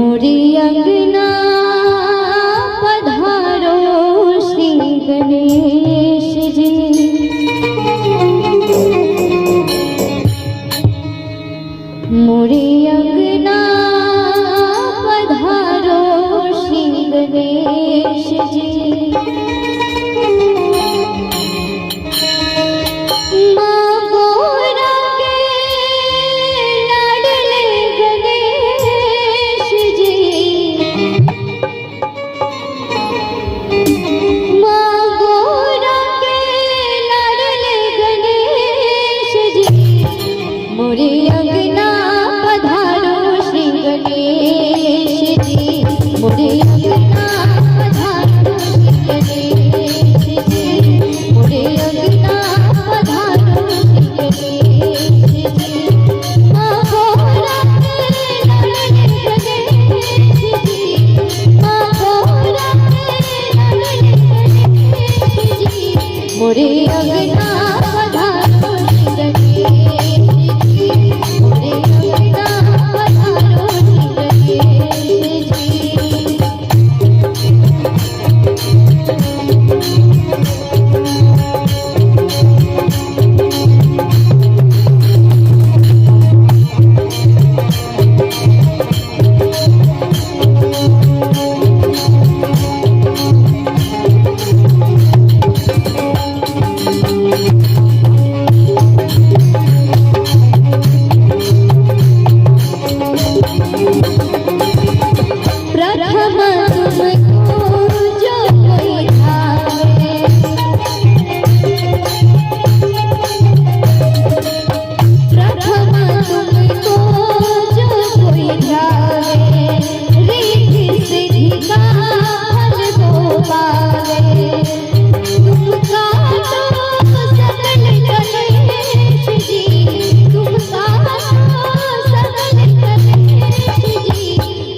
मोरे अंगना पधारो श्री गणेश जी। मोरे अंगना पधारो श्री गणेश जी। मोरे अंगना पधारो श्री गणेश जी। मोरे अंगना पधारो श्री गणेश जी। मोरे अंगना पधारो श्री गणेश जी। माँ गोरा के लाडले गणेश जी। माँ गोरा के लाडले गणेश जी। मोरे अंगना पधारो श्री गणेश जी। मोरे अंगना पधारो श्री गणेश जी।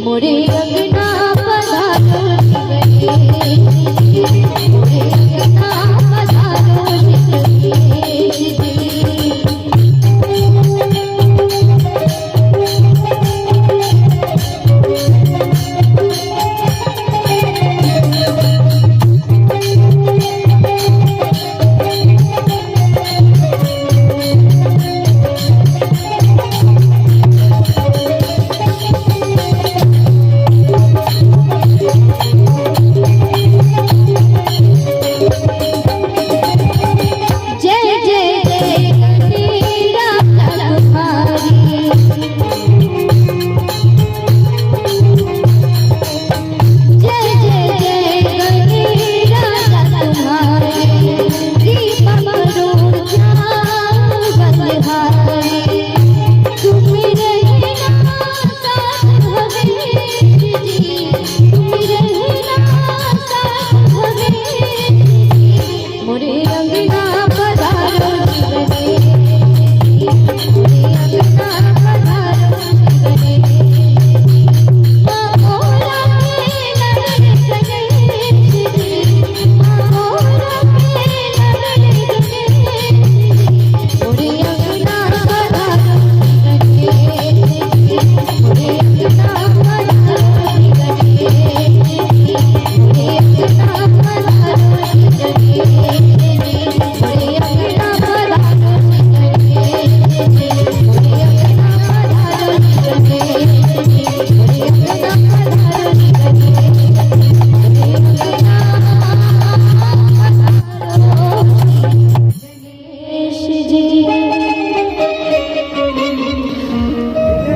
मोरे